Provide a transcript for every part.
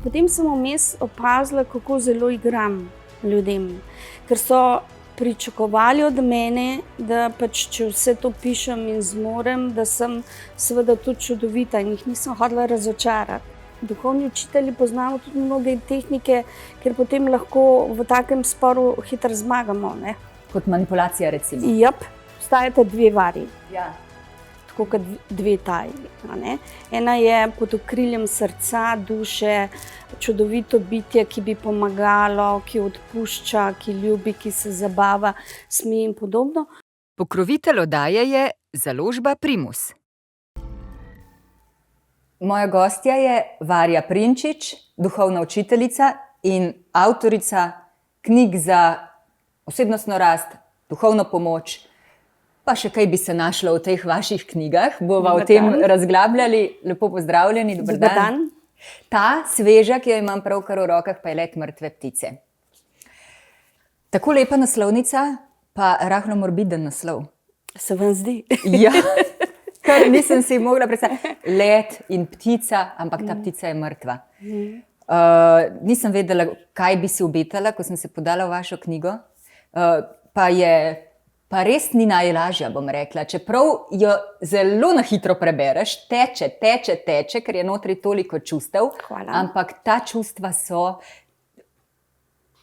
Potem sem vmes opazila, kako zelo igram ljudem, ker so pričakovali od mene, da pač, če vse to pišem in zmorem, da sem seveda tudi čudovita in jih nisem hotela razočarati. Duhovni učitelji poznamo tudi mnoge tehnike, ker potem lahko v takem sporu hitro zmagamo. Ne? Kot manipulacija, recimo. Jap, obstajata dve vari. Ja. Tako kot dve tajni. Ena je pod okriljem srca, duše, čudovito bitje, ki bi pomagalo, ki odpušča, ki ljubi, ki se zabava, smeji in podobno. Pokrovitelj oddaje je založba Primus. Moja gostja je Varja Prinčič, duhovna učiteljica in avtorica knjig za osebnostno rast, duhovno pomoč. Pa še kaj bi se našlo v teh vaših knjigah, bova o tem razglabljali. Lepo pozdravljeni, dober dan. Ta sveža, ki jo imam pravkar v rokah, pa je Let mrtve ptice. Tako lepa naslovnica, pa rahlo morbiden naslov. Se vam zdi? Ja, kar nisem si mogla predstaviti. Let in ptica, ampak ta ptica je mrtva. Nisem vedela, kaj bi si obetala, ko sem se podala v vašo knjigo. Pa res ni najlažja, bom rekla. Čeprav jo zelo na hitro prebereš, teče, ker je notri toliko čustev. Hvala. Ampak ta čustva so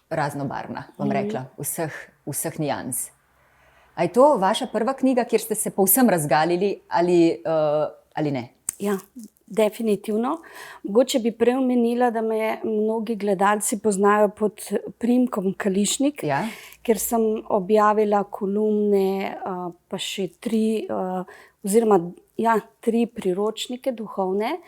raznobarvna, bom rekla, vseh nijans. A je to vaša prva knjiga, kjer ste se povsem razgalili ali ne? Ja, definitivno. Mogoče bi prej omenila, da me mnogi gledalci poznajo pod priimkom Kališnik, Ja. ker sem objavila kolumne, pa še tri priročnike duhovne,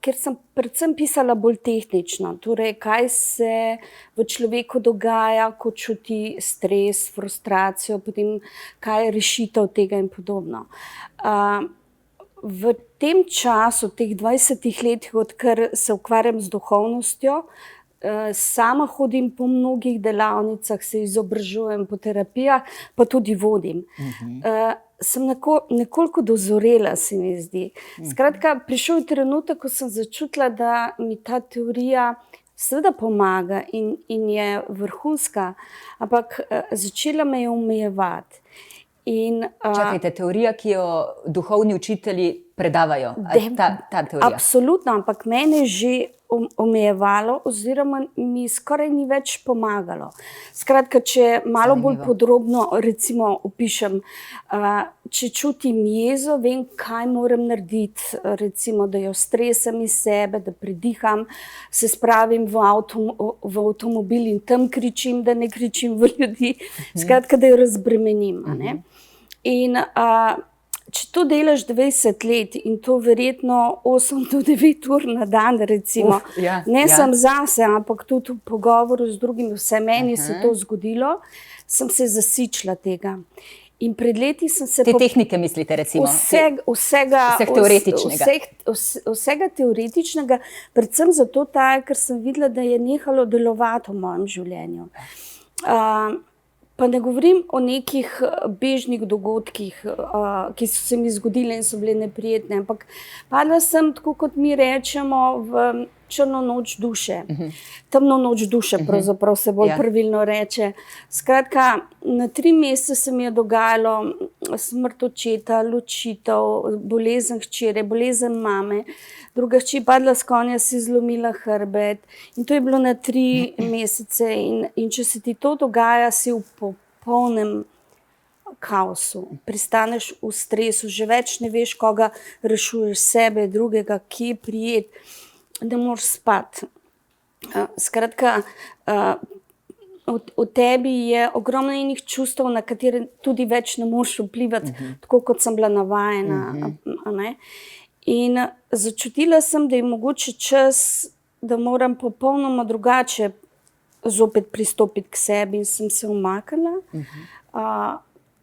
ker sem predvsem pisala bolj tehnično. Torej, kaj se v človeku dogaja, ko čuti stres, frustracijo, potem kaj je rešitev tega in podobno. V tem času, teh 20 letih, odkar se ukvarjam z duhovnostjo, sama hodim po mnogih delavnicah, se izobražujem po terapijah, pa tudi vodim. Sem nekoliko dozorela, se mi zdi. Skratka, prišel je trenutek, ko sem začutila, da mi ta teorija seveda pomaga in je vrhunska, ampak začela me je omejevati. Čakajte, teorija, ki jo duhovni učitelji predavajo, ta teorija? Absolutno, ampak mene je že omejevalo oziroma mi skoraj ni več pomagalo. Skratka, če malo bolj podrobno recimo opišem, če čutim jezo, vem, kaj moram narediti, recimo, da jo stresem iz sebe, da pridiham, se spravim v avtomobil in tam kričim, da ne kričim v ljudi. Skratka, da jo razbremenim. In če to delaš 20 let in to verjetno 8 do 9 ur na dan, recimo, samo zase, ampak tudi v pogovoru z drugimi, vse meni se to zgodilo, sem se zasičila tega. In pred leti sem se... Te tehnike mislite, recimo? Vsega teoretičnega, predvsem zato ker sem videla, da je nehalo delovati v mojem življenju. Pa ne govorim o nekih bežnih dogodkih, ki so se mi zgodile in so bile neprijetne, ampak padla sem, tako kot mi rečemo, v črno noč duše. Temno noč duše, pravzaprav se bolj pravilno reče. Skratka, na 3 mesece se mi je dogajalo smrt očeta, ločitev, bolezen hčere, bolezen mame, druga hči padla s konja, si zlomila hrbet in to je bilo na 3 mesece in če se ti to dogaja, si v popolnem kaosu, pristaneš v stresu, že več ne veš, koga rešuješ, sebe, drugega, kje prijeti, ne moreš spati. Skratka, v tebi je ogromno enih čustev, na katere tudi več ne moreš vplivati, tako kot sem bila navajena. In začutila sem, da je mogoče čas, da moram popolnoma drugače zopet pristopiti k sebi in sem se umaknila.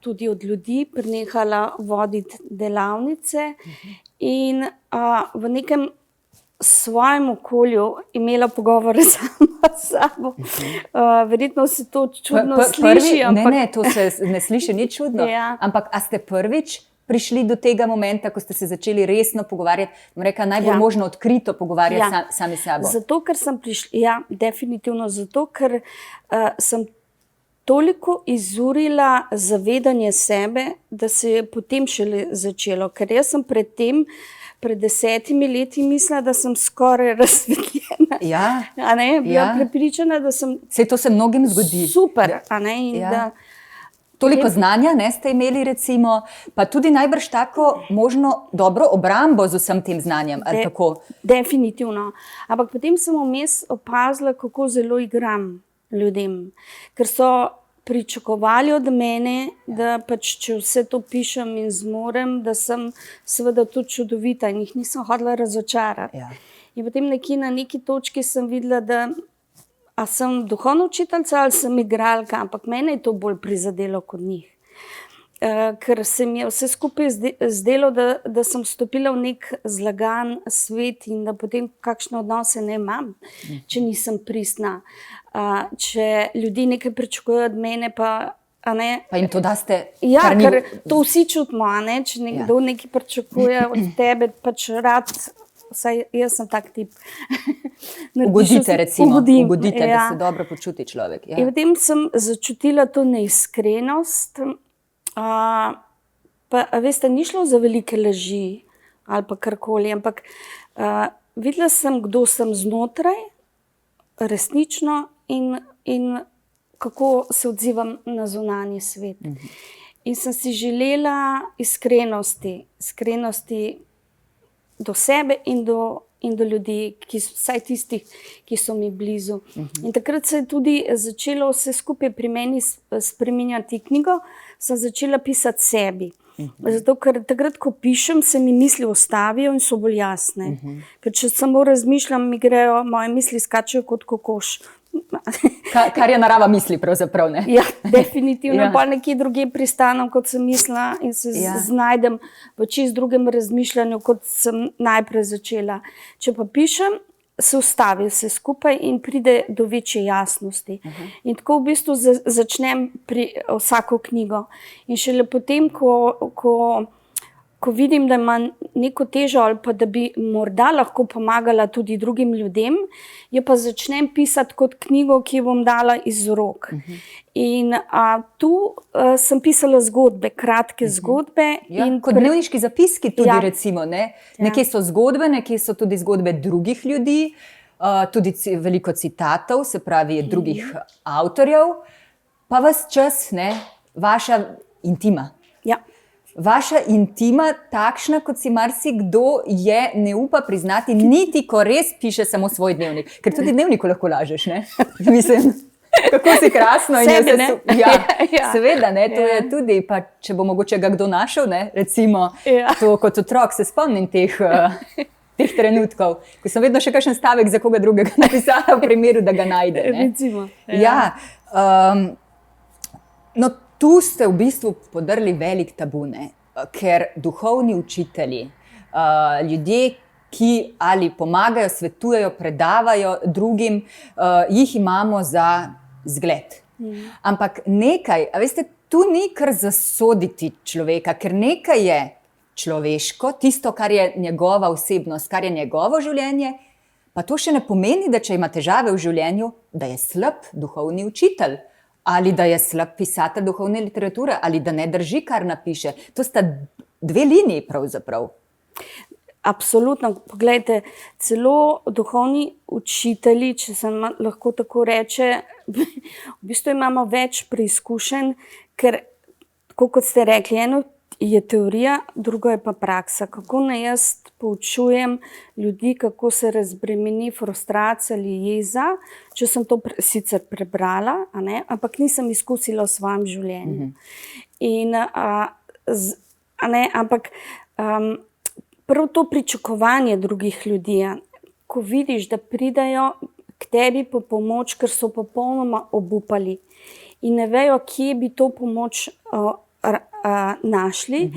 Tudi od ljudi, prenehala voditi delavnice in v nekem svojem okolju imela pogovore sama s sabo. Verjetno se to čudno sliši. Ne, to se ne sliši nič čudno. Ampak a ste prvič prišli do tega momenta, ko ste se začeli resno pogovarjati, najbolj možno odkrito pogovarjati sami s sabo? Zato, ker sem prišla, definitivno zato, ker sem toliko izurila zavedanje sebe, da se je potem šele začelo. Ker jaz sem pred 10 leti mislila, da sem skoraj razsvetljena. Bila prepričana, da sem Saj to se mnogim zgodi. Super. Da toliko znanja ste imeli, recimo, pa tudi najbrž tako možno dobro obrambo z vsem tem znanjem. Ali kako? Definitivno. Ampak potem sem vmes opazila, kako zelo igram ljudem. Ker so pričakovali od mene, da pač, če vse to pišem in zmorem, da sem seveda tudi čudovita in jih nisem hodila razočarati. In potem nekje na neki točki sem videla, da a sem duhovna učiteljica ali sem igralka, ampak mene je to bolj prizadelo kot njih. Ker se mi je vse skupaj zdelo, da sem vstopila v nek zlagan svet in da potem kakšne odnose ne imam, če nisem pristna. Če ljudi nekaj pričakujejo od mene, pa jim to daste? Ker to vsi čutimo, če nekdo nekaj pričakuje od tebe, pač rad, vsaj jaz sem tak tip. Ugodite, recimo. Ugodite, da se dobro počuti človek. In potem sem začutila to neiskrenost. Pa veste, ni šlo za velike laži ali pa karkoli, ampak videla sem, kdo sem znotraj, resnično in kako se odzivam na zunanji svet. In sem si želela iskrenosti do sebe in do ljudi, vsaj tistih, ki so mi blizu. In takrat se je tudi začelo vse skupaj pri meni spreminjati. Knjigo sem začela pisati sebi. Zato, ker takrat, ko pišem, se mi misli ustavijo in so bolj jasne. Ker če samo razmišljam, mi grejo, moje misli skačejo kot kokoš. Kar je narava misli pravzaprav, ne? Ja, definitivno. Pa nekje drugje pristanem, kot sem mislila in se znajdem v čist drugem razmišljanju, kot sem najprej začela. Če pa pišem, se ustavi vse skupaj in pride do večje jasnosti. In tako v bistvu začnem pri vsako knjigo. In šele potem, ko vidim, da ima neko težo ali pa da bi morda lahko pomagala tudi drugim ljudem, jo pa začnem pisati kot knjigo, ki jo bom dala iz rok. In tu sem pisala zgodbe, kratke zgodbe. Kot dnevniški zapiski tudi, recimo. Nekje so zgodbe, nekje so tudi zgodbe drugih ljudi, tudi veliko citatov, se pravi drugih avtorjev, pa ves čas, vaša intima. Vaša intima, takšna, kot si marsikdo je, ne upa priznati, niti ko res piše samo svoj dnevnik. Ker tudi dnevniku lahko lažeš, ne? Mislim, kako si krasno. Sebi, ne? Seveda, to je tudi, pa če bo mogoče ga kdo našel, recimo, to kot otrok se spomnim teh trenutkov, ko sem vedno še kakšen stavek za koga drugega napisala v primeru, da ga najde. Recimo. No, tu ste v bistvu podrli velik tabu, ker duhovni učitelji, ljudje, ki ali pomagajo, svetujejo, predavajo drugim, jih imamo za zgled. Ampak nekaj, a veste, tu ni kar zasoditi človeka, ker nekaj je človeško, tisto, kar je njegova osebnost, kar je njegovo življenje, pa to še ne pomeni, da če ima težave v življenju, da je slab duhovni učitelj. Ali da je slab pisatelj duhovne literature, ali da ne drži, kar napiše. To sta dve liniji pravzaprav. Absolutno. Poglejte, celo duhovni učitelji, če se lahko tako reče, v bistvu imamo več preizkušenj, ker, kot ste rekli, eno je teorija, drugo je pa praksa. Kako naj jaz poučujem ljudi, kako se razbremeni frustracija ali jeza, če sem to sicer prebrala, ampak nisem izkusila v svojem življenju. Ampak prav to pričakovanje drugih ljudi, ko vidiš, da pridajo k tebi po pomoč, ker so popolnoma obupali in ne vejo, kje bi to pomoč našli.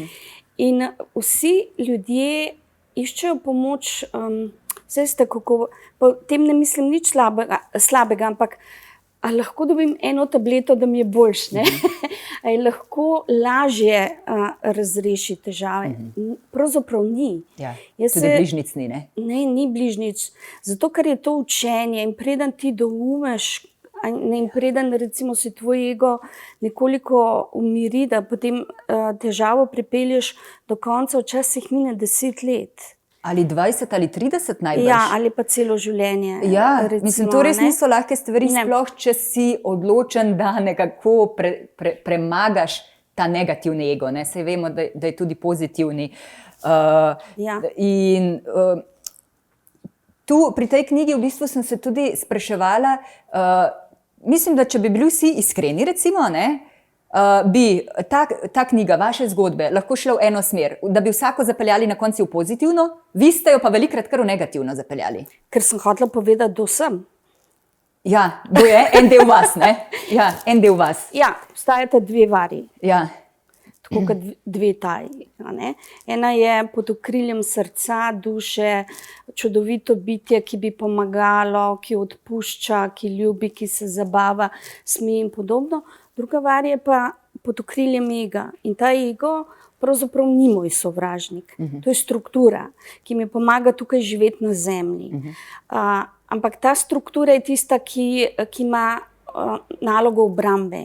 In vsi ljudje iščejo pomoč, potem ne mislim nič slabega, ampak a lahko dobim eno tableto, da mi je boljš, ne? A je lahko lažje razrešiti težave? Pravzaprav ni. Ja, Jaz tudi bližnjic ni, ne? Ne, ni bližnjic. Zato, ker je to učenje in preden ti doumeš, in preden recimo se tvoj ego nekoliko umiri, da potem težavo pripelješ do konca, včasih mine 10 let. Ali 20 ali 30 najbrž. Ja, ali pa celo življenje. Ja, recimo, mislim, to res ne? niso lahke stvari, Ne. sploh če si odločen, da nekako premagaš ta negativni ego. Ne? Saj vemo, da je tudi pozitivni. Ja. In tu pri tej knjigi v bistvu sem se tudi spraševala, mislim, da če bi bili vsi iskreni, recimo, ne, bi ta knjiga, vaše zgodbe, lahko šla v eno smer, da bi vsako zapeljali na koncu v pozitivno, vi ste jo pa velikokrat kar v negativno zapeljali. Ker sem hotela povedati, kdo sem. Ja, to je en del vas, ne? Ja, en del vas. Ja, obstajata dve vari, Ja, tako kot dve taji. Ena je pod okriljem srca, duše, čudovito bitje, ki bi pomagalo, ki odpušča, ki ljubi, ki se zabava, smeji in podobno. Druga var je pa pod okriljem ega. In ta ego pravzaprav ni moj sovražnik. To je struktura, ki mi pomaga tukaj živeti na zemlji. Ampak ta struktura je tista, ki ima nalogo obrambe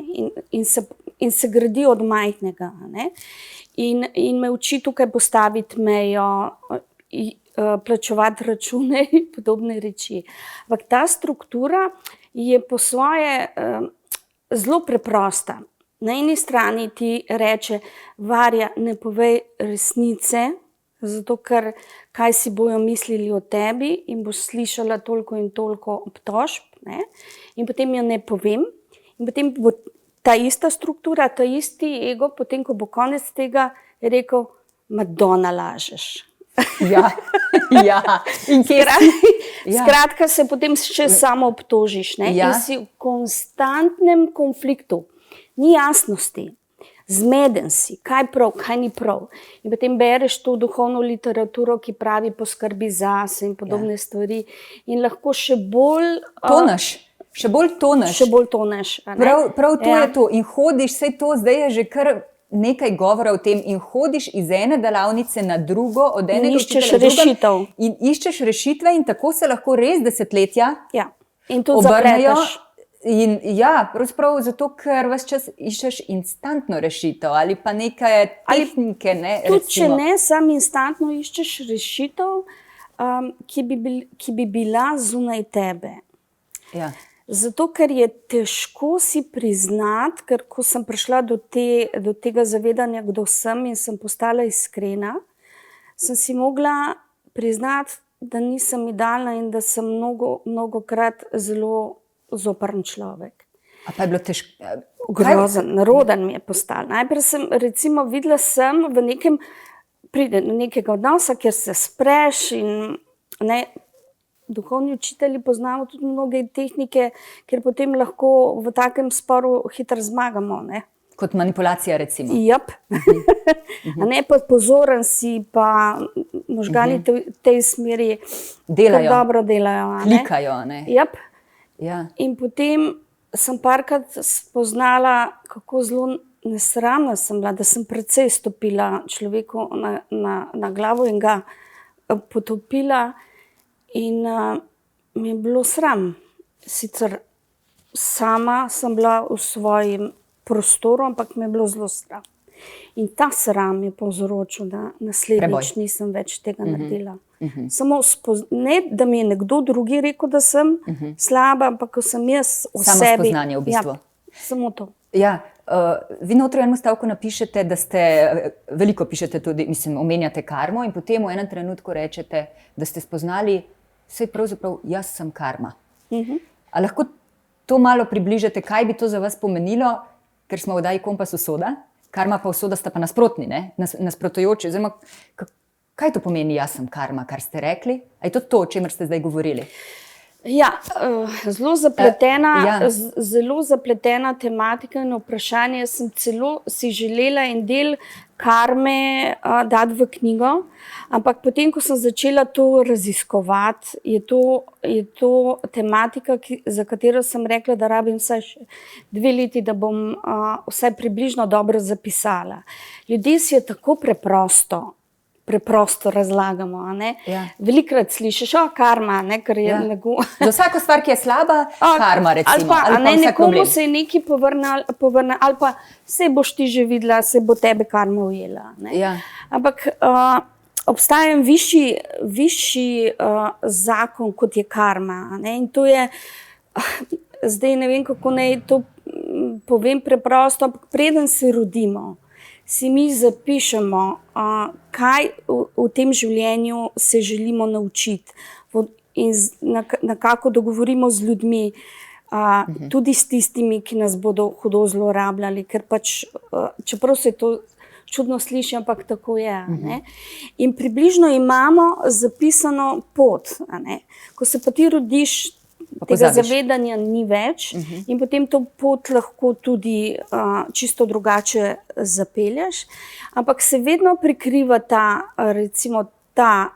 in se gradi od majhnega. Ne? In me uči tukaj postaviti mejo, plačevati račune in podobne reči. Ampak ta struktura je po svoje zelo preprosta. Na eni strani ti reče, Varja, ne povej resnice, zato ker kaj si bojo mislili o tebi in boš slišala toliko in toliko obtožb. Ne? In potem jo ne povem. In potem bo ta ista struktura, ta isti ego, potem ko bo konec tega, je rekel, Madonna, lažeš. ja, ja. In kje si? Ja. Skratka, se potem še samo obtožiš. Ne? Ja. In si v konstantnem konfliktu. Ni jasnosti. Zmeden si, kaj prav, kaj ni prav. In potem bereš to duhovno literaturo, ki pravi poskrbi zase in podobne stvari. In lahko še bolj Toneš, še bolj toneš. Še bolj toneš. a ne? Prav to Ja. je to. In hodiš, vse to zdaj je že kar nekaj govora o tem, in hodiš iz ene delavnice na drugo, od enega iščeš učitelja k drugemu, rešitev. in iščeš rešitve, in tako se lahko res desetletja Ja. In tudi obrnejo. zapleteš. In ja, pravzaprav zato, ker ves čas iščeš instantno rešitev ali pa neke tehnike. Ne, Tudi če recimo. ne, sam instantno iščeš rešitev, ki bi bila zunaj tebe. Ja. Zato, ker je težko si priznati, ker ko sem prišla do tega zavedanja, kdo sem in sem postala iskrena, sem si mogla priznati, da nisem idealna in da sem mnogokrat zelo zoprn človek. A pa je bilo težko? Grozen, naroden mi je postal. Najprej sem recimo videla v nekem, pride do nekega odnosa, kjer se spreš in ne, duhovni učitelji poznamo tudi mnoge tehnike, ker potem lahko v takem sporu hitro zmagamo. Ne? Kot manipulacija, recimo. Jep. A ne, pa pozoren si, pa možgani v tej smeri Delajo. kar dobro delajo. a ne? Klikajo. Ne? Jep. Ja. In potem sem parkrat spoznala, kako zelo nesramna sem bila, da sem precej stopila človeku na glavo in ga potopila. In mi je bilo sram. Sicer sama sem bila v svojem prostoru, ampak mi je bilo zelo sram. In ta sram je povzročil, da naslednjič nisem več tega naredila. Samo ne, da mi je nekdo drugi rekel, da sem slaba, ampak ko sem jaz v sebi. Samospoznanje v bistvu. Ja, samo to. Ja, vi notri v enem stavku napišete, da ste, veliko pišete tudi, mislim, omenjate karmo in potem v enem trenutku rečete, da ste spoznali, saj pravzaprav jaz sem karma. A lahko to malo približate, kaj bi to za vas pomenilo, ker smo v oddaji Kompas usoda, karma pa usoda sta pa nasprotni, ne? Nasprotujoči. Oziroma, kaj to pomeni jaz sem karma, kar ste rekli? A je to, o čemer ste zdaj govorili? Ja, zelo zapletena, ja. Zelo zapletena tematika in vprašanje. Sem celo si želela en del karme dati v knjigo, ampak potem, ko sem začela to raziskovati, je to tematika, za katero sem rekla, da rabim vsaj 2 leti, da bom vsaj približno dobro zapisala. Ljudje si je tako preprosto razlagamo. Ja. Velikokrat slišiš, karma, ker je Za vsako stvar, ki je slaba, karma recimo. Ali pa nekomu se je nekaj povrne, ali pa se boš ti že videla, se bo tebe karma ujela. Ja. Ampak obstaja višji zakon, kot je karma. In to je, zdaj ne vem, kako naj to povem preprosto, ampak preden se rodimo, si mi zapišemo, kaj v tem življenju se želimo naučiti in nekako dogovorimo z ljudmi, tudi s tistimi, ki nas bodo hudo zlorabljali, ker pač, čeprav se to čudno sliši, ampak tako je. In približno imamo zapisano pot. Ko se pa ti rodiš, tega zavedanja ni več in potem to pot lahko tudi čisto drugače zapelješ, ampak se vedno prikriva recimo ta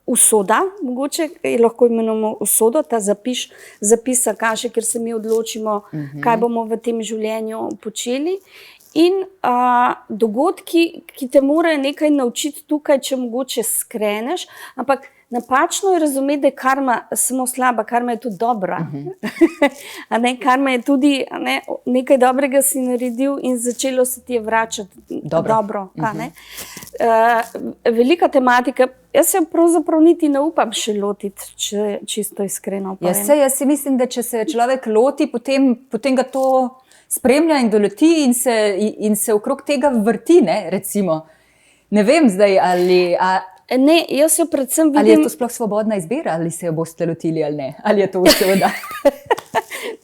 usoda, mogoče lahko imenujemo usodo, ta zapisa kaže, ker se mi odločimo, kaj bomo v tem življenju počeli. In dogodki, ki te morajo nekaj naučiti tukaj, če mogoče skreneš, ampak napačno je razumeti, da je karma samo slaba, karma je tudi dobra. Karma je tudi nekaj dobrega si naredil in začelo se ti je vračati dobro. Velika tematika, jaz se pravzaprav niti ne upam še lotiti, če čisto iskreno povem. Jaz si mislim, da če se človek loti, potem ga to spremlja in doleti in se okrog tega vrti, recimo. Ne vem zdaj, Ne, jaz jo predvsem vidim... Ali je to sploh svobodna izbira, ali se jo boste lotili ali ne? Ali je to seveda?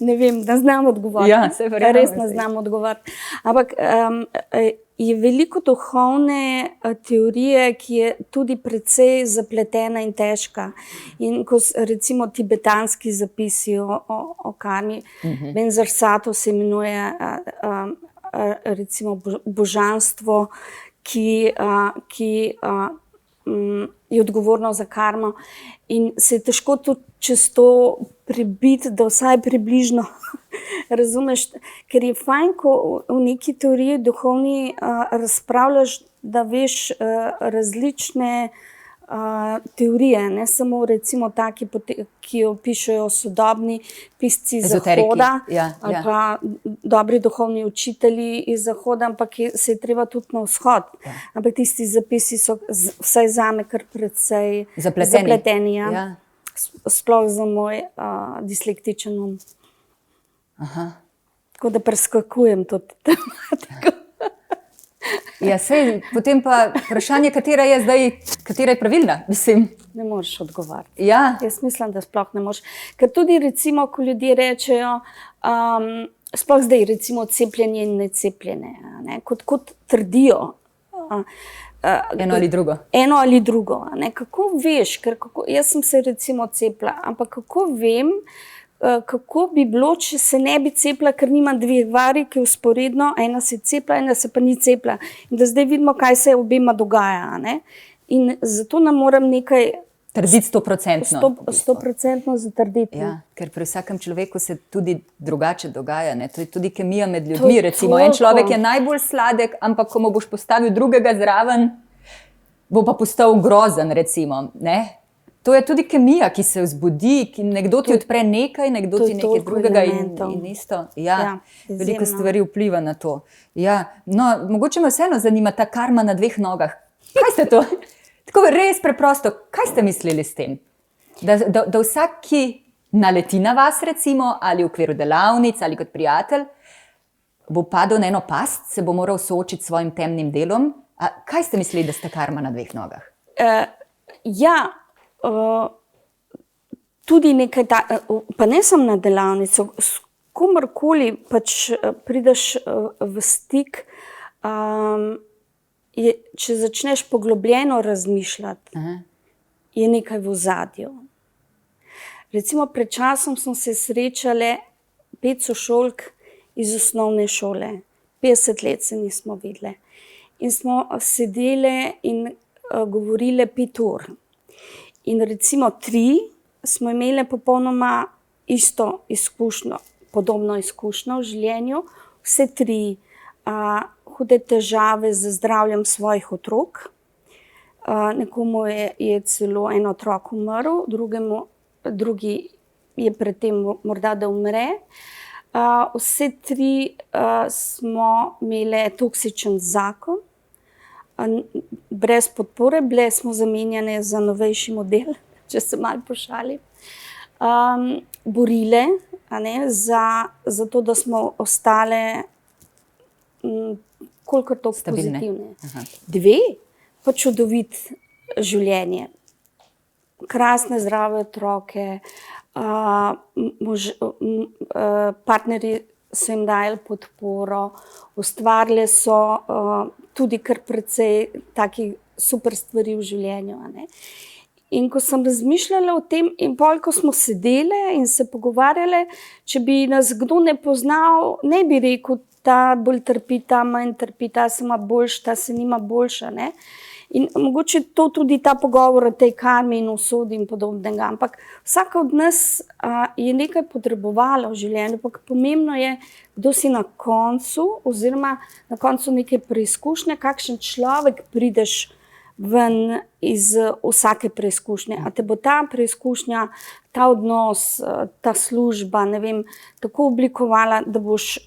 Ne vem, ne znam odgovoriti. Ja, se verjamem. Res ne znam odgovoriti. Ampak je veliko duhovne teorije, ki je tudi precej zapletena in težka. In ko recimo tibetanski zapisi o karmi, Benzar Sato se imenuje recimo božanstvo, ki je odgovorno za karmo in se je težko tudi čez to prebiti, da vsaj približno razumeš, ker je fajn, ko v neki teoriji duhovni razpravljaš, da veš različne teorije, ne samo recimo taki, ki jo pišejo sodobni pisci Zahoda, ali pa dobri duhovni učitelji iz Zahoda, ampak se je treba tudi na vzhod. Ampak tisti zapisi so vsaj zame kar precej zapleteni. Sploh za moj dislektičen um. Tako da preskakujem to tematiko. Potem pa vprašanje, katera je pravilna, mislim. Ne moreš odgovarjati. Ja. Jaz mislim, da sploh ne moreš. Ker tudi recimo, ko ljudje rečejo, sploh zdaj recimo cepljenje in necepljene, kot trdijo. Eno ali drugo. Eno ali drugo. Kako veš, jaz sem se recimo cepila, ampak kako vem, kako bi bilo, če se ne bi cepila, ker nimam 2 vari, ki vzporedno, ena se cepila, ena se pa ni cepila. In da zdaj vidimo, kaj se obema dogaja. In zato nam moram nekaj trditi 100%. 100% zatrditi. Ja, ker pri vsakem človeku se tudi drugače dogaja. To je tudi kemija med ljudmi. Recimo, en človek je najbolj sladek, ampak ko mu boš postavil drugega zraven, bo pa postal grozen, recimo. To je tudi kemija, ki se vzbudi, nekdo ti odpre nekaj, nekdo ti nekaj drugega in isto. Veliko stvari vpliva na to. No, mogoče me vseeno zanima ta karma na 2 nogah. Kaj ste to? Tako res preprosto, kaj ste mislili s tem? Da vsaki naleti na vas, recimo, ali v okviru delavnic, ali kot prijatelj, bo padel na eno past, se bo moral soočiti s svojim temnim delom. Kaj ste mislili, da ste karma na 2 nogah? Tudi nekaj, pa ne samo na delavnico, s komorkoli pač prideš v stik, če začneš poglobljeno razmišljati, je nekaj v ozadju. Recimo pred časom smo se srečale 5 sošolk iz osnovne šole. 50 let se nismo videli. in smo sedeli in govorile 5 ur. In recimo 3 smo imeli popolnoma isto izkušnjo, podobno izkušnjo v življenju. Vse 3 hude težave z zdravjem svojih otrok. Nekomu je celo en otrok umrl, drugi je predtem morda, da umre. Vse 3 smo imeli toksičen zakon, brez podpore, bile smo zamenjane za novejši model, če se malo pošalim. Borile, za to, da smo ostale kolikor to pozitivne. 2, pa čudovit življenje. Krasne, zdrave otroke, partnerji so jim dajali podporo, ustvarile so tudi kar precej takih super stvari v življenju. In ko sem razmišljala o tem, in pol, ko smo sedele in se pogovarjale, če bi nas kdo ne poznal, ne bi rekel, ta bolj trpi, ta manj trpi, ta se ima boljš, ta se nima boljša. In mogoče to tudi ta pogovor o tej karmi in usodi in podobnega, ampak vsaka od nas je nekaj potrebovala v življenju, ampak pomembno je, kdo si na koncu, oziroma na koncu neke preizkušnje, kakšen človek prideš ven iz vsake preizkušnje. A te bo ta preizkušnja, ta odnos, ta služba, ne vem, tako oblikovala, da boš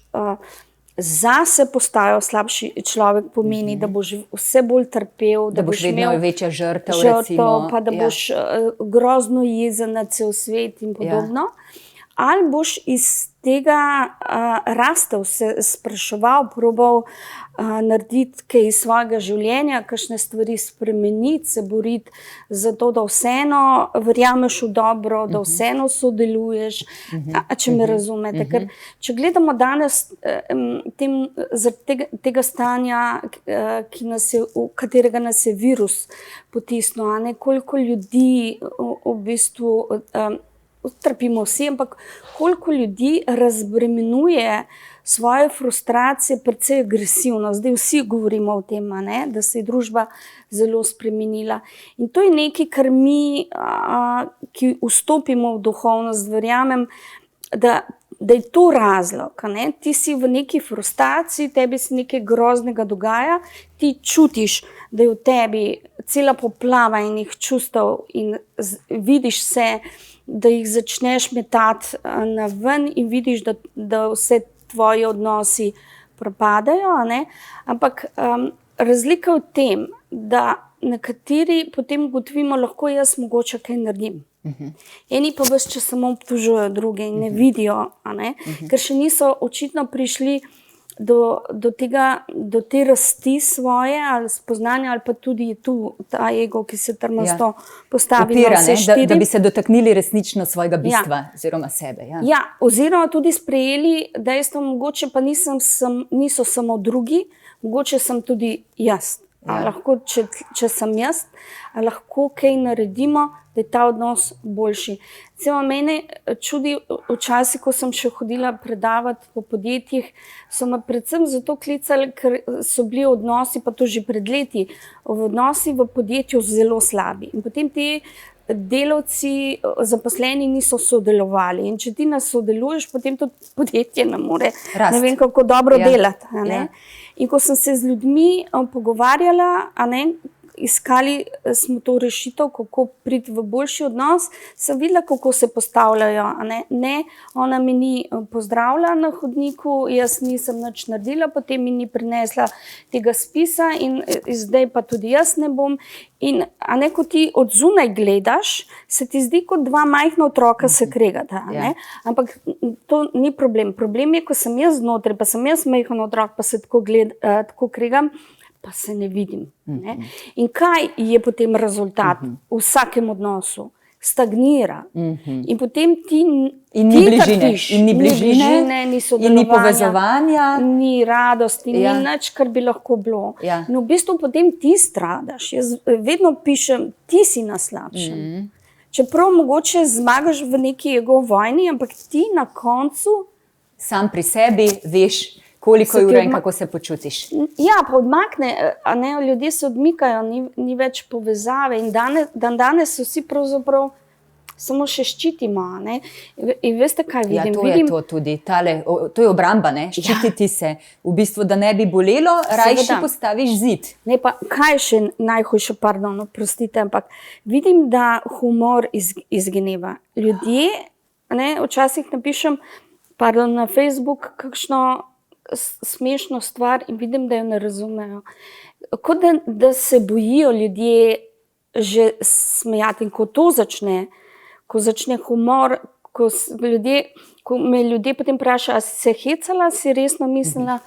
zase postajal slabši človek, pomeni, da boš vse bolj trpel, da boš vedno večja žrtev, recimo. Pa da boš grozno jezen na cel svet in podobno. Ali boš iz tega rastel, se spraševal, probal narediti kaj iz svojega življenja, kakšne stvari spremeniti, se boriti za to, da vseeno verjameš v dobro, da vseeno sodeluješ, če me razumete. Ker če gledamo danes zaradi tega stanja, katerega nas je virus potisnil, koliko ljudi v bistvu trpimo vsi, ampak koliko ljudi razbremenuje svoje frustracije precej agresivno. Zdaj vsi govorimo o tem, da se je družba zelo spremenila. In to je nekaj, kar mi, ki vstopimo v duhovnost, verjamem, da je to razlog. Ti si v neki frustraciji, tebi se nekaj groznega dogaja, ti čutiš, da je v tebi cela poplava enih čustev in vidiš se, da jih začneš metati na ven in vidiš, da vse tvoji odnosi propadajo. Ampak razlika je v tem, da nekateri potem ugotovimo, lahko jaz mogoče kaj naredim. Eni pa ves čas samo obtožujejo druge in ne vidijo, ker še niso očitno prišli do te rasti svoje ali spoznanja, ali pa tudi je tu ta ego, ki se trmasto postavi na vse 4. Da bi se dotaknili resnično svojega bistva oziroma sebe. Oziroma tudi sprejeli dejstvo, mogoče pa niso samo drugi, mogoče sem tudi jaz. Lahko, če sem jaz, lahko kaj naredimo, da je ta odnos boljši. Celo mene čudi, včasih, ko sem še hodila predavati po podjetjih, so me predvsem zato klicali, ker so bili odnosi, pa to že pred leti, odnosi v podjetju zelo slabi. In potem ti delavci, zaposleni niso sodelovali. In če ti ne sodeluješ, potem to podjetje ne more, ne vem, kako dobro delati. In ko sem se z ljudmi pogovarjala, iskali smo to rešitev, kako priti v boljši odnos, sem videla, kako se postavljajo. Ne, ona me ni pozdravila na hodniku, jaz nisem nič naredila, potem mi ni prinesla tega spisa in zdaj pa tudi jaz ne bom. In ko ti od zunaj gledaš, se ti zdi, kot 2 majhna otroka se kregata. Ampak to ni problem. Problem je, ko sem jaz znotraj, pa sem jaz majhen otrok, pa se tako kregam, pa se ne vidim. In kaj je potem rezultat v vsakem odnosu? Stagnira. In potem ti ni bližine, ni sodelovanja, ni povezovanja, ni radosti, ni nič, kar bi lahko bilo. In v bistvu potem ti stradaš. Jaz vedno pišem, ti si na slabšem. Čeprav mogoče zmagaš v neki ego vojni, ampak ti na koncu sam pri sebi veš, koliko je ura in kako se počutiš. Ja, pa odmakne, a ne, ljudje se odmikajo, ni več povezave in danes so vsi pravzaprav samo še ščitimo, ne. In veste, kaj Ja, vidim? to je to tudi, to je obramba, ne, ščititi se. V bistvu, da ne bi bolelo, rajši Seveda. postaviš zid. Ne, pa kaj je še najhujše, pardon, oprostite, ampak vidim, da humor izgineva. Ljudje, ne, včasih napišem, pardon, na Facebook kakšno smešno stvar in vidim, da jo ne razumejo. Kot da se bojijo ljudje že smejati in ko to začne, ko začne humor, ko me ljudje potem vprašajo, a si se hecala, si resno mislila,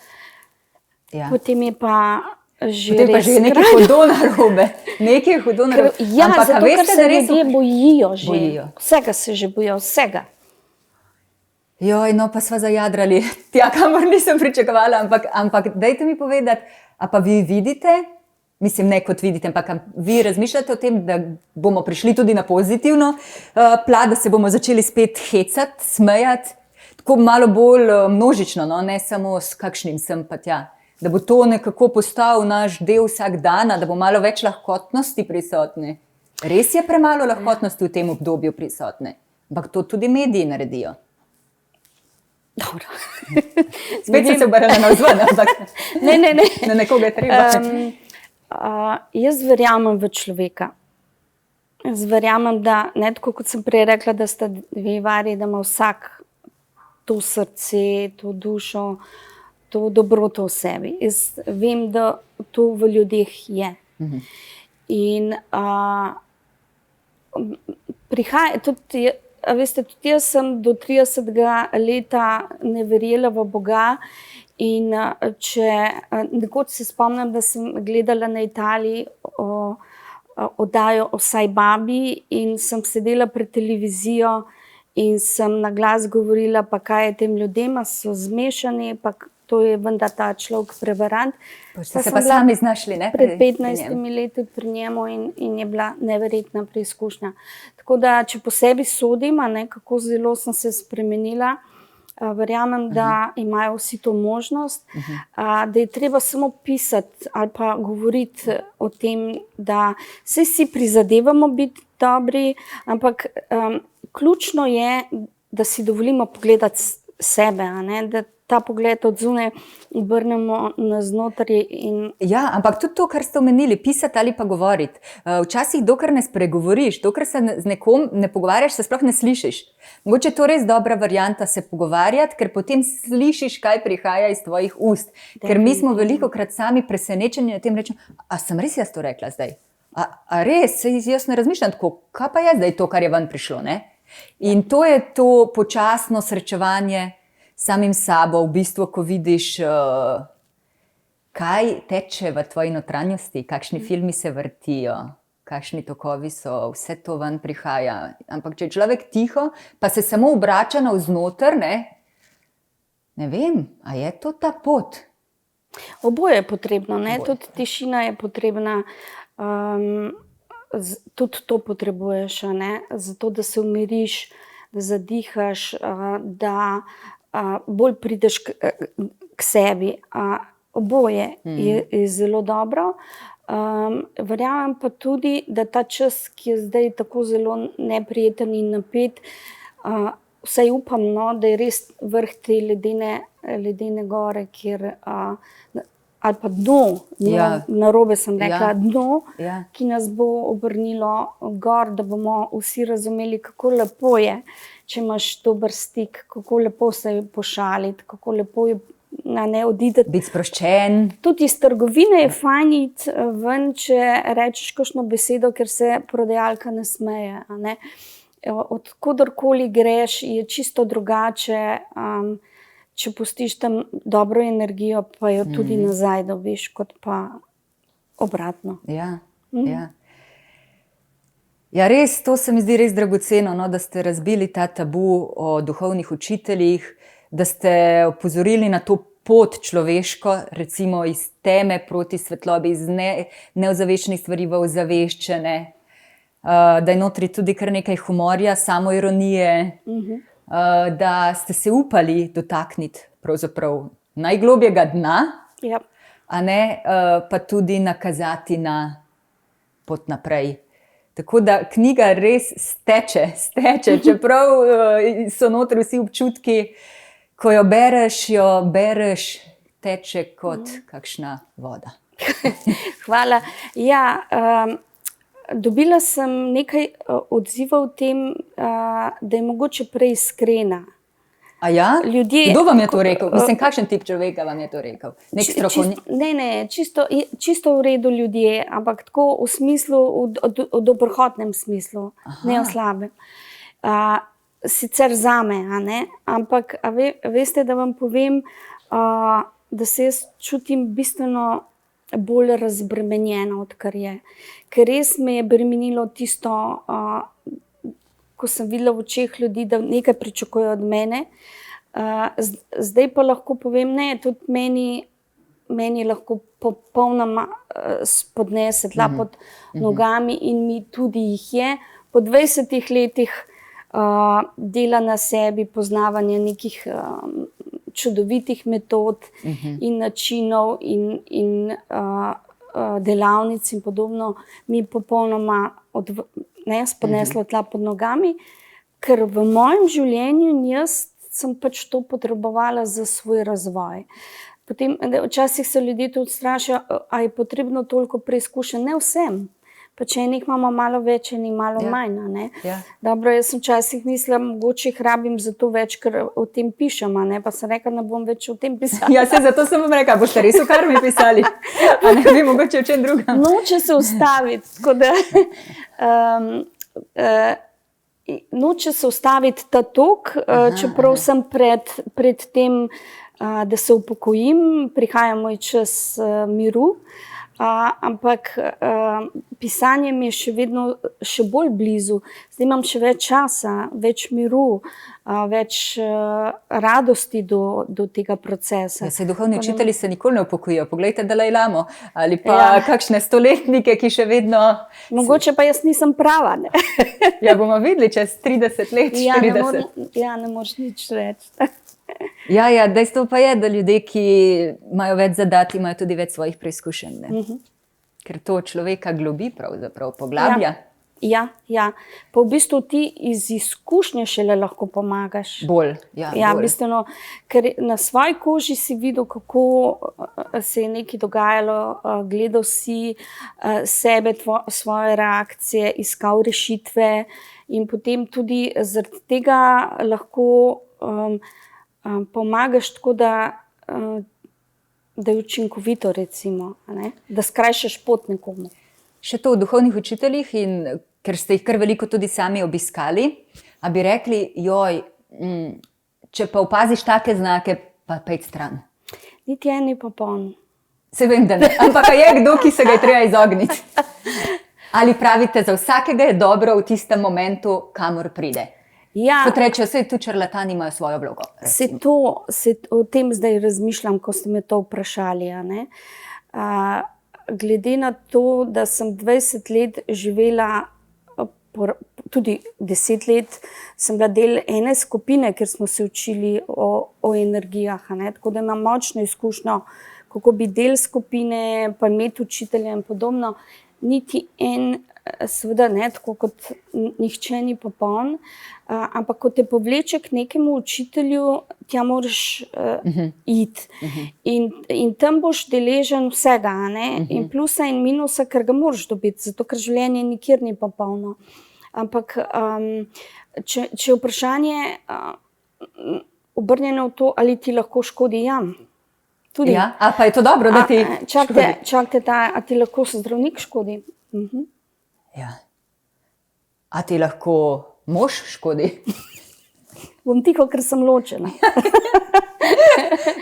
Ja. potem je pa že Potem pa res že nekaj hudo narobe. Nekaj hudo narobe. Ja, Ampak, a zato, ker veste, se da res ljudje bojijo že. Bojijo. Vsega se že bojijo, vsega. Joj, no pa sva zajadrali. Tja, kamor nisem pričakovala, ampak dajte mi povedati, a pa vi vidite, mislim, ne kot vidite, ampak vi razmišljate o tem, da bomo prišli tudi na pozitivno plat, da se bomo začeli spet hecati, smejati, tako malo bolj množično, no? Ne samo s kakšnim sem pa tja. Da bo to nekako postal naš del vsakdana, da bo malo več lahkotnosti prisotne. Res je premalo lahkotnosti v tem obdobju prisotne, ampak to tudi mediji naredijo. Dobro. Spet sem se obrnila navzven, ampak Ne. na nekoga je treba. Jaz verjamem v človeka. Jaz verjamem, da, ne tako kot sem prej rekla, da sta dve vari, da ima vsak to srce, to dušo, to dobroto v sebi. Jaz vem, da to v ljudeh je. In prihaja tudi, a veste, tudi jaz sem do 30. leta ne verjela v Boga. In nekoč se spomnim, da sem gledala na Italiji oddajo o Sajbabi in sem sedela pred televizijo in sem na glas govorila, pa kaj je tem ljudem, so zmešani, pa to je vendar ta človek prevarant. Ste se pa sami znašli, ne? Pred 15 leti pri njemu in je bila neverjetna preizkušnja. Tako da, če po sebi sodim, ne, kako zelo sem se spremenila, verjamem, da imajo vsi to možnost, da je treba samo pisati ali pa govoriti o tem, da saj si prizadevamo biti dobri, ampak ključno je, da si dovolimo pogledati sebe, a ne, da ta pogled od zunaj obrnemo navznoter. Ja, ampak tudi to, kar ste omenili, pisati ali pa govoriti. Včasih, dokler ne spregovoriš, dokler se z nekom ne pogovarjaš, se sploh ne slišiš. Mogoče je to res dobra varianta se pogovarjati, ker potem slišiš, kaj prihaja iz tvojih ust. Ker mi smo velikokrat sami presenečeni na tem, rečemo, a sem res jaz to rekla zdaj? A res, jaz ne razmišljam tako, kaj pa je zdaj to, kar je ven prišlo, ne? In to je to počasno srečevanje samim sabo, v bistvu, ko vidiš, kaj teče v tvoji notranjosti, kakšni filmi se vrtijo, kakšni tokovi so, vse to ven prihaja. Ampak če je človek tiho, pa se samo obrača navznoter, ne vem, a je to ta pot? Oboje je potrebno, ne? Tudi tišina je potrebna, tudi to potrebuješ, ne? Zato, da se umiriš, da zadihaš, da bolj prideš k sebi. Oboje je zelo dobro. Verjamem pa tudi, da ta čas, ki je zdaj tako zelo neprijeten in napet, vsaj upam, no, da je res vrh te ledene gore, kjer, ali pa dno, narobe sem rekla, dno, ki nas bo obrnilo gor, da bomo vsi razumeli, kako lepo je, če imaš dober stik, kako lepo se je pošaliti, kako lepo je odideti. Biti sproščen. Tudi iz trgovine je fajn iti ven, če rečeš kakšno besedo, ker se prodajalka ne smeje. Ne? Od koderkoli greš, je čisto drugače, če pustiš tam dobro energijo, pa jo tudi nazaj dobiš, kot pa obratno. Ja, res, to se mi zdi res dragoceno, no, da ste razbili ta tabu o duhovnih učiteljih, da ste opozorili na to pot človeško, recimo iz teme proti svetlobi, iz neozaveščenih stvari v ozaveščene, da je notri tudi kar nekaj humorja, samoironije, da ste se upali dotakniti pravzaprav najglobjega dna, Ja. a ne, pa tudi nakazati na pot naprej. Tako da knjiga res steče, čeprav so notri vsi občutki, ko jo bereš, teče kot kakšna voda. Hvala. Ja, dobila sem nekaj odzivov o tem, da je mogoče preiskrena. A ja? Ljudje, kdo vam je to rekel? Mislim, kakšen tip človeka vam je to rekel? Nek strokovnjak? Čisto v redu ljudje, ampak tako v smislu, v dobrohotnem smislu, ne v slabem. Sicer zame, a ne? Ampak veste, da vam povem, da se jaz čutim bistveno bolj razbremenjena, odkar je. Ker res me je bremenilo tisto, ko sem videla v očeh ljudi, da nekaj pričakujejo od mene. Zdaj pa lahko povem, ne, tudi meni lahko popolnoma spodnese tla pod nogami in mi tudi jih je. Po 20 letih dela na sebi, poznavanja nekih čudovitih metod in načinov in delavnic in podobno, mi popolnoma spodneslo tla pod nogami, ker v mojem življenju jaz sem pač to potrebovala za svoj razvoj. Potem, včasih se ljudje tudi strašijo, a je potrebno toliko preizkušenj. Ne vsem. Pač enih imamo malo več, enih malo manj. Ne? Ja. Dobro, jaz sem včasih mislila, mogoče jih rabim zato več, ker o tem pišem, ne? Pa sem rekla, ne bom več o tem pisala. Ja, zato sem vam rekla, boste res o karmi pisali, a ne bi mogoče o čem drugem. Noče se ustaviti, tako da noče se ustaviti ta tok, čeprav sem pred tem, da se upokojim, prihaja moj čas miru. Ampak pisanje mi je še vedno še bolj blizu. Zdaj imam še več časa, več miru, več radosti do tega procesa. Ja, duhovni učitelji se nikoli ne upokojijo. Poglejte Dalaj Lamo ali pa kakšne stoletnike, ki še vedno... Mogoče pa jaz nisem prava. Ne? Ja, bomo videli čez 30 let, 40. Ne moreš nič reči. Ja, dejstvo pa je, da ljudje, ki imajo več zadati, imajo tudi več svojih preizkušenj. Ker to človeka globi, pravzaprav poglablja. Ja. Pa v bistvu ti iz izkušnje šele lahko pomagaš. Bolj. Bistveno, ker na svoji koži si videl, kako se je nekaj dogajalo, gledal si sebe, svoje reakcije, iskal rešitve in potem tudi zaradi tega lahko pomagaš tako, da je učinkovito, recimo, ne? Da skrajšaš pot nekomu. Še to o duhovnih učiteljih, in ker ste jih kar veliko tudi sami obiskali, a bi rekli, če pa opaziš take znake, pa pejt stran. Niti en ni popoln. Se vem, da ne, ampak je kdo, ki se ga je treba izogniti. Ali pravite, za vsakega je dobro v tistem momentu, kamor pride? Ja, kot rečejo, vse tu čarlatani imajo svojo vlogo. O tem zdaj razmišljam, ko ste me to vprašali. Glede na to, da sem 20 let živela, tudi 10 let, sem bila del ene skupine, ker smo se učili o energijah. Tako da imam močno izkušnjo, kako bi del skupine, pa imeti učitelja in podobno. Niti en, seveda ne, tako kot nihče ni popoln, ampak ko te povleče k nekemu učitelju, tja moraš iti. In tam boš deležen vsega, in plusa in minusa, ker ga moraš dobiti, zato ker življenje nikjer ni popolno. Ampak če je vprašanje obrnjeno v to, ali ti lahko škodi, tudi. Ja, a pa je to dobro, da ti škodi? Čakajte, a ti lahko zdravnik škodi? Ja. A ti lahko mož škodi? Bom tiho, ker sem ločena.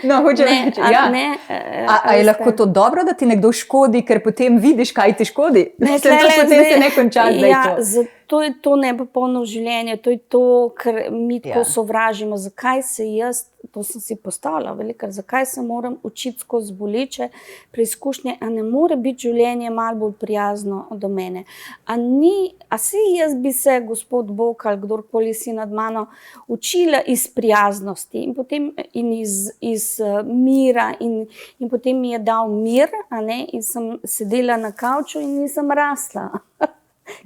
No, hočem reči, a je lahko to dobro, da ti nekdo škodi, ker potem vidiš, kaj ti škodi? Potem se ne konča zdaj to. to je to nepopolno življenje, to je to, kar mi tako sovražimo. Zakaj se jaz, to sem si postavila velikokrat, zakaj se moram učiti skozi boleče preizkušnje, a ne more biti življenje malo bolj prijazno do mene. A si jaz bi se, gospod Bog ali kdorkoli si nad mano, učila iz prijaznosti in potem iz mira in potem mi je dal mir, a ne, in sem sedela na kavču in nisem rasla.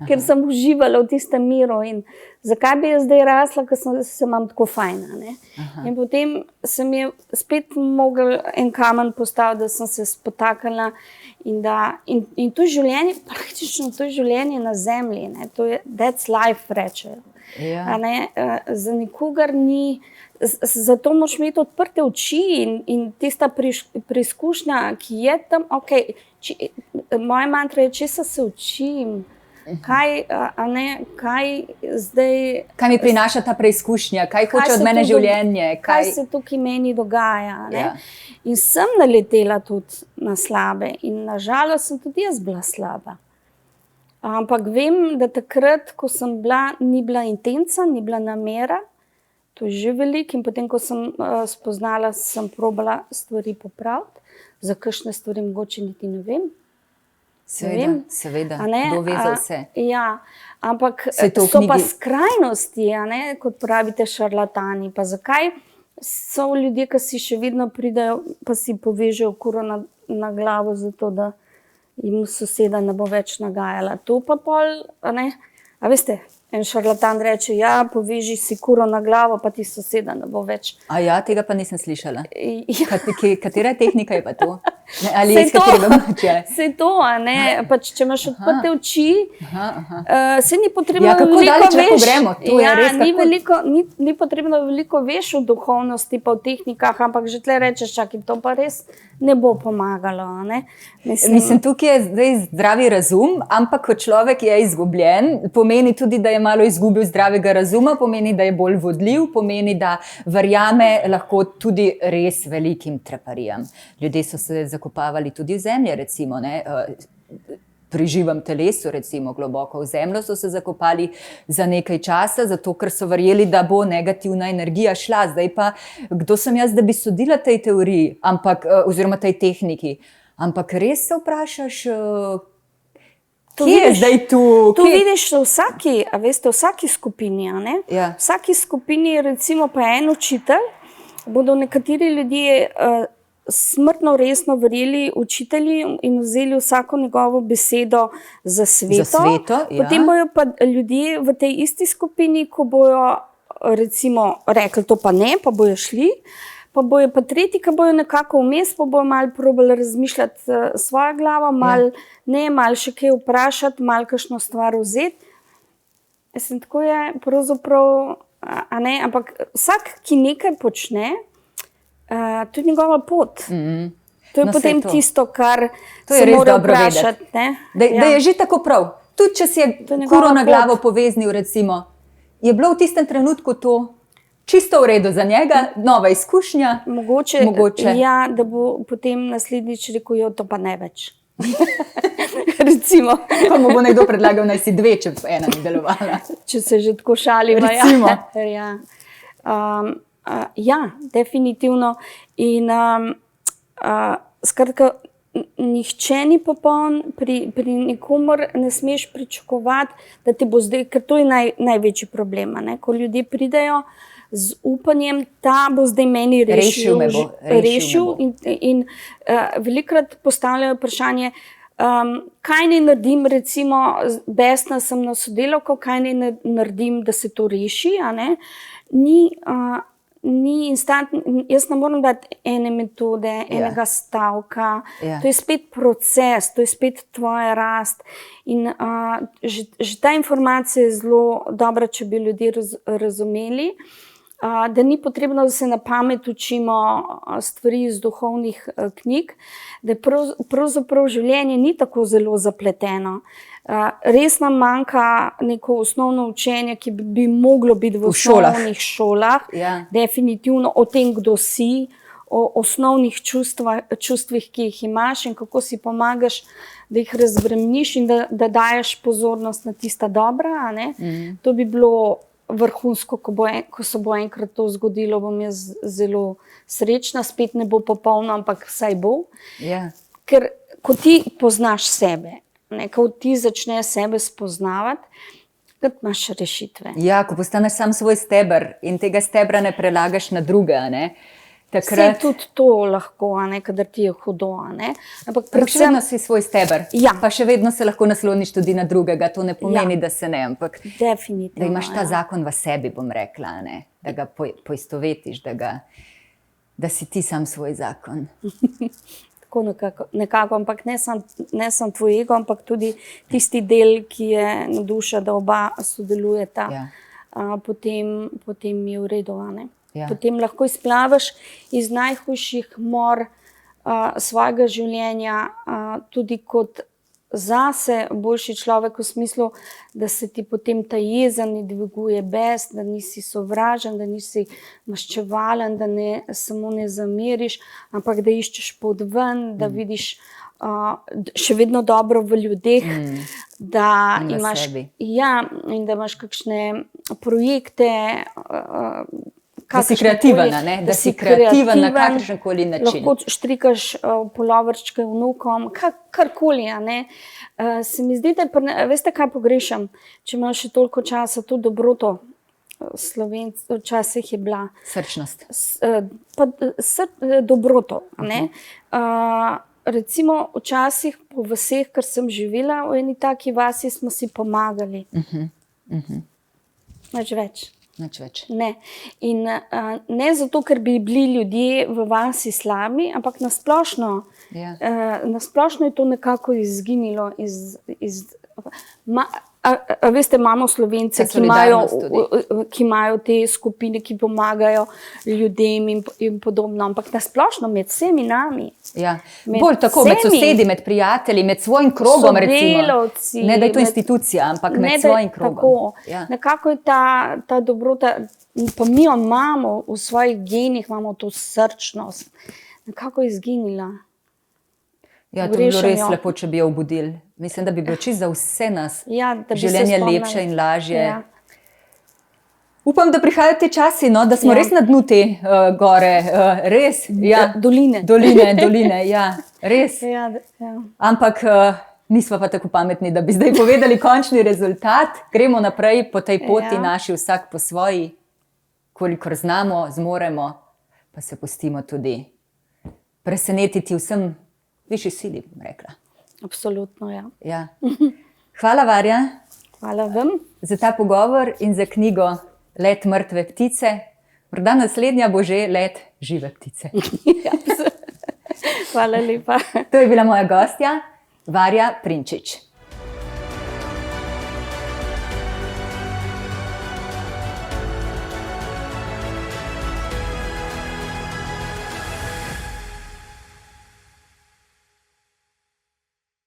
Ker sem uživala v tistem miru in zakaj bi jaz zdaj rasla, ker se imam tako fajna. Ne? In potem se mi je spet mogel en kamen postaviti, da sem se spotaknila in to življenje, praktično to življenje na zemlji, ne? To je that's life, rečejo. A ne? Za nikogar ni, zato moraš imeti odprte oči in tista preizkušnja, ki je tam, moja mantra je, česa se učim, kaj zdaj... Kaj mi prinaša ta preizkušnja, kaj hoče od mene življenje? Kaj se tukaj meni dogaja? Ne? In sem naletela tudi na slabe in nažalost sem tudi jaz bila slaba. Ampak vem, da takrat, ko sem bila, ni bila intenca, ni bila namera, to je že veliko in potem, ko sem spoznala, sem probala stvari popraviti, za kakšne stvari mogoče niti ne vem. Seveda, kdo ve za vse. Ja, ampak so pa skrajnosti, kot pravite šarlatani. Pa zakaj so ljudje, ki si še vedno pridejo, pa si povežejo kuro na glavo, zato da jim soseda ne bo več nagajala. To pa pol, a veste, en šarlatan reče, ja, poveži si kuro na glavo, pa ti soseda ne bo več. A ja, tega pa nisem slišala. Katera tehnika je pa to? Ali iz katerega moče? Sej to, pač če imaš odprte oči, se ni potrebno kako daleč lahko gremo? To je res ni potrebno veliko veš v duhovnosti pa v tehnikah, ampak že tle rečeš, čakaj, to pa res ne bo pomagalo. Mislim, tukaj je zdaj zdravi razum, ampak ko človek je izgubljen, pomeni tudi, da je malo izgubil zdravega razuma, pomeni, da je bolj vodljiv, pomeni, da verjame lahko tudi res velikim treparijam. Ljudje so se zakopavali tudi v zemlje, recimo, pri živem telesu, recimo, globoko v zemljo so se zakopali za nekaj časa, zato ker so verjeli, da bo negativna energija šla. Zdaj pa, kdo sem jaz, da bi sodila tej teoriji, oziroma tej tehniki? Ampak res se vprašaš, kje je zdaj tu? To vidiš v vsaki skupini, V vsaki skupini, recimo pa en učitelj, bodo nekateri ljudje smrtno resno verjeli učitelji in vzeli vsako njegovo besedo za sveto. Potem bojo pa ljudje v tej isti skupini, ko bojo recimo rekli to pa ne, pa bojo šli, pa bojo pa tretji, ki bojo nekako vmes, pa bojo malo probali razmišljati svojo glavo, malo še kaj vprašati, malo kakšno stvar vzeti. Tako je pravzaprav, ampak vsak, ki nekaj počne, to je njegova pot. To je potem tisto, kar se mora vprašati. Da je že tako prav. Tudi, če si je kuro na glavo poveznil, recimo, je bilo v tistem trenutku to čisto v redu za njega, nova izkušnja. Mogoče. Ja, da bo potem naslednjič rekel, jo, to pa ne več. Recimo. Pa mu bo nekdo predlagal, naj si dve, če ena ni delovala. Če se že tako šalimo. Recimo. Ja, definitivno. In skratka, nihče ni popoln, pri nikomor ne smeš pričakovati, da ti bo zdaj, ker to je največji problem, ko ljudje pridejo z upanjem, ta bo zdaj meni rešil in velikokrat postavljajo vprašanje, kaj naj naredim, recimo, besna sem na sodelavko, kaj naj naredim, da se to reši, ni instantno, jaz ne moram dati ene metode, enega stavka, to je spet proces, to je spet tvoja rast in že ta informacija je zelo dobra, če bi ljudje razumeli, da ni potrebno, da se na pamet učimo stvari iz duhovnih knjig, da je pravzaprav življenje ni tako zelo zapleteno. Res nam manjka neko osnovno učenje, ki bi moglo biti v osnovnih šolah. Definitivno o tem, kdo si, o osnovnih čustvih, ki jih imaš in kako si pomagaš, da jih razbremeniš in da daješ pozornost na tista dobra. A ne? To bi bilo vrhunsko, ko se bo enkrat to zgodilo, bom jaz zelo srečna, spet ne bo popolno, ampak vsaj bo. Ja. Ker ko ti poznaš sebe, ne, ko ti začneš sebe spoznavati, kot imaš rešitve. Ja, ko postaneš sam svoj steber in tega stebra ne prelagaš na druge, a ne? Takrat... Vse tudi to lahko, a ne, kadar ti je hudo, a ne? Ampak Še vedno si svoj steber, Ja. pa še vedno se lahko nasloniš tudi na drugega, to ne pomeni, da se ne, ampak definitivno. da imaš ta ja. zakon v sebi, bom rekla, a ne? Da ga poistovetiš, da si ti sam svoj zakon. Tako nekako, ampak ne samo tvoj ego, ampak tudi tisti del, ki je duša, da oba sodelujeta, Ja. potem je v redu, a ne? Ja. Potem lahko izplavaš iz najhujših mor svojega življenja, tudi kot zase boljši človek, v smislu, da se ti potem ta jeza ne dviguje bes, da nisi sovražen, da nisi maščevalen, da samo ne zameriš, ampak da iščeš pot ven, da vidiš še vedno dobro v ljudeh, da In v imaš, sebi. ja, in da imaš kakšne projekte, Da si kreativen, a ne? Da si kreativen na kakršenkoli način. Lahko štrikaš puloverčke vnukom, karkoli, a ne. Se mi zdi, da veste, kaj pogrešam, če imaš še toliko časa, to dobroto. Slovencev včasih je bila Srčnost. dobroto. A ne. Recimo včasih po vseh, kar sem živela, v eni taki vasi smo si pomagali. Nič več. Nič več. Ne. In ne zato, ker bi bili ljudje v vasi slabi, ampak nasplošno, Ja. nasplošno je to nekako izginilo veste, imamo Slovence, Ta solidarnost ki imajo te skupine, ki pomagajo ljudem in podobno, ampak nasplošno med vsemi nami. Ja. Med Bolj tako, med vsemi. sosedi, med prijatelji, med svojim krogom, recimo. Sodelavci, Ne, da je to med- institucija, ampak Ne, med da- svojim krogom. Tako. Ja. Nekako je ta dobrota, pa mi jo imamo v svojih genih, imamo to srčnost, nekako je izginila. Ja, to bi bilo Pogrešam res jo. lepo, če bi jo obudili. Mislim, da bi bilo čisto za vse nas Ja, da bi se življenje spomnili. lepše in lažje. Ja. Upam, da prihajajo te časi, no, da smo Ja. res na dnu te gore. Res. Ja. Doline. Doline, ja. Res. Ja. Ampak nismo pa tako pametni, da bi zdaj povedali končni rezultat. Gremo naprej po tej poti Ja. naši, vsak po svoji, kolikor znamo, zmoremo, pa se pustimo tudi presenetiti vsem višji sili, bom rekla. Absolutno, ja. Ja. Hvala, Varja, Hvala vam. za ta pogovor in za knjigo Let mrtve ptice. Morda naslednja bo že Let žive ptice. Hvala lepa. To je bila moja gostja, Varja Prinčič.